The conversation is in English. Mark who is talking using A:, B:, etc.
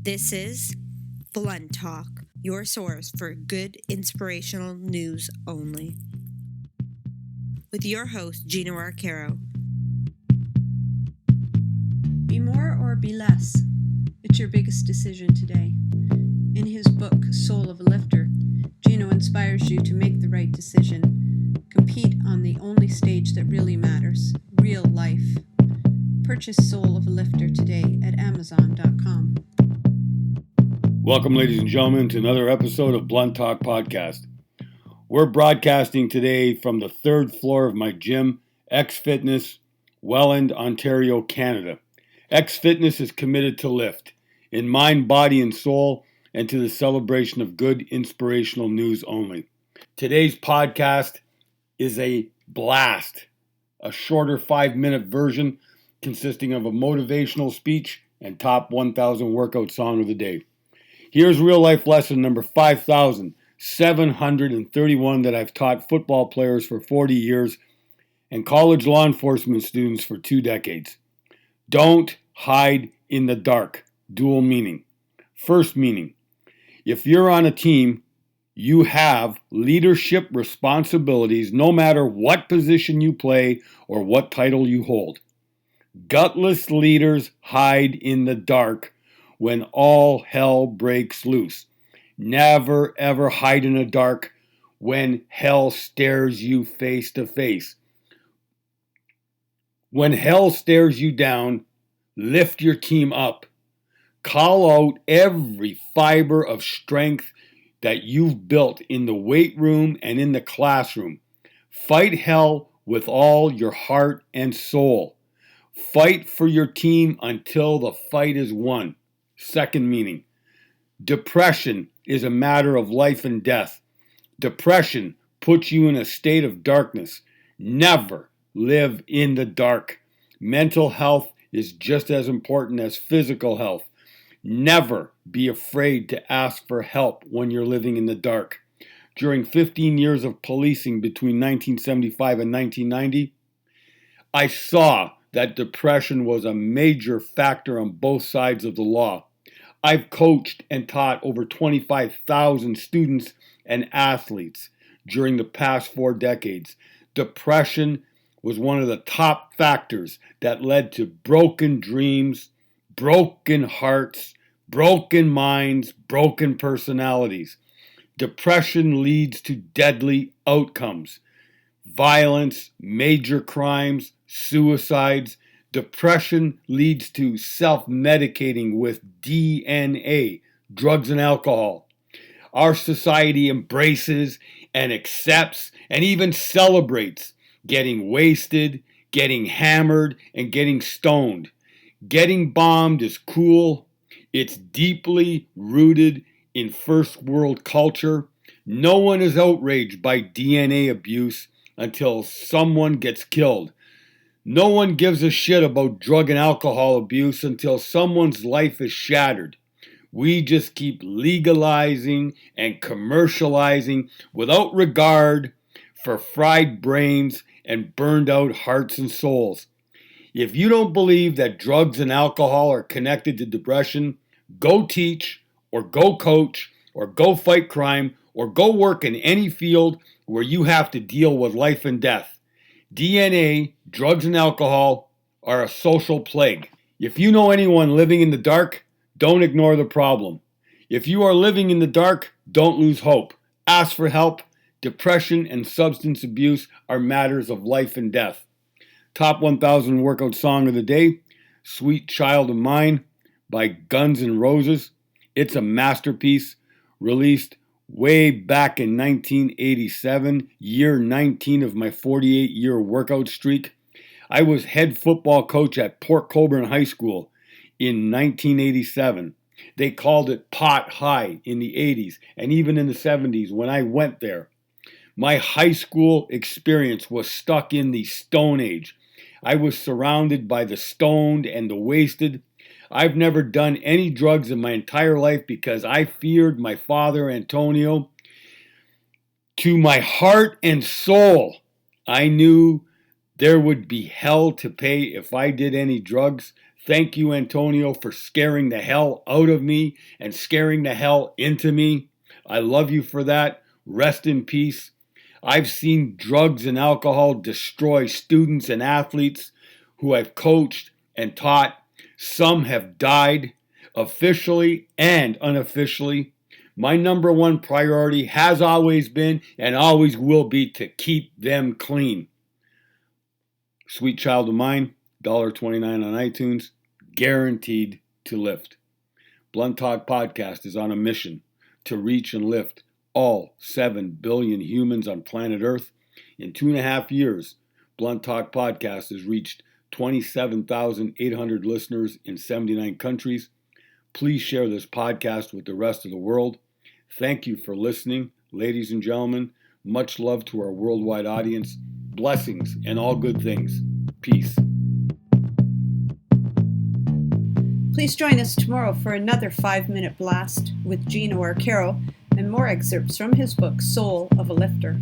A: This is Blunt Talk, your source for good inspirational news only. With your host, Gino Arcaro.
B: Be more or be less. It's your biggest decision today. In his book, Soul of a Lifter, Gino inspires you to make the right decision. Compete on the only stage that really matters, real life. Purchase Soul of a Lifter today at Amazon.com.
C: Welcome, ladies and gentlemen, to another episode of Blunt Talk Podcast. We're broadcasting today from the third floor of my gym, X Fitness, Welland, Ontario, Canada. X Fitness is committed to lift in mind, body, and soul, and to the celebration of good inspirational news only. Today's podcast is a blast, a shorter 5-minute version consisting of a motivational speech and top 1,000 workout song of the day. Here's real life lesson number 5,731 that I've taught football players for 40 years and college law enforcement students for 2 decades. Don't hide in the dark. Dual meaning. First meaning, if you're on a team, you have leadership responsibilities no matter what position you play or what title you hold. Gutless leaders hide in the dark when all hell breaks loose. Never ever hide in the dark when hell stares you face to face. When hell stares you down, lift your team up. Call out every fiber of strength that you've built in the weight room and in the classroom. Fight hell with all your heart and soul. Fight for your team until the fight is won. Second meaning, depression is a matter of life and death. Depression puts you in a state of darkness. Never live in the dark. Mental health is just as important as physical health. Never be afraid to ask for help when you're living in the dark. During 15 years of policing between 1975 and 1990, I saw that depression was a major factor on both sides of the law. I've coached and taught over 25,000 students and athletes during the past 4 decades. Depression was one of the top factors that led to broken dreams, broken hearts, broken minds, broken personalities. Depression leads to deadly outcomes. Violence, major crimes, suicides. Depression leads to self-medicating with DNA, drugs and alcohol. Our society embraces and accepts and even celebrates getting wasted, getting hammered, and getting stoned. Getting bombed is cool. It's deeply rooted in first world culture. No one is outraged by DNA abuse until someone gets killed. No one gives a shit about drug and alcohol abuse until someone's life is shattered. We just keep legalizing and commercializing without regard for fried brains and burned out hearts and souls. If you don't believe that drugs and alcohol are connected to depression, go teach or go coach or go fight crime or go work in any field where you have to deal with life and death. DNA, drugs, and alcohol are a social plague. If you know anyone living in the dark, don't ignore the problem. If you are living in the dark, don't lose hope. Ask for help. Depression and substance abuse are matters of life and death. Top 1,000 workout song of the day, Sweet Child of Mine by Guns N' Roses. It's a masterpiece, released way back in 1987, year 19 of my 48-year workout streak. I was head football coach at Port Colborne High School in 1987. They called it Pot High in the 80s and even in the 70s when I went there. My high school experience was stuck in the Stone Age. I was surrounded by the stoned and the wasted. I've never done any drugs in my entire life because I feared my father, Antonio. To my heart and soul, I knew There would be hell to pay if I did any drugs. Thank you, Antonio, for scaring the hell out of me and scaring the hell into me. I love you for that. Rest in peace. I've seen drugs and alcohol destroy students and athletes who I've coached and taught. Some have died, officially and unofficially. My number one priority has always been and always will be to keep them clean. Sweet Child of Mine, $1.29 on iTunes, guaranteed to lift. Blunt Talk Podcast is on a mission to reach and lift all 7 billion humans on planet Earth. In 2.5 years, Blunt Talk Podcast has reached 27,800 listeners in 79 countries. Please share this podcast with the rest of the world. Thank you for listening, ladies and gentlemen. Much love to our worldwide audience. Blessings and all good things. Peace.
B: Please join us tomorrow for another 5-minute blast with Gino Arcaro and more excerpts from his book, Soul of a Lifter.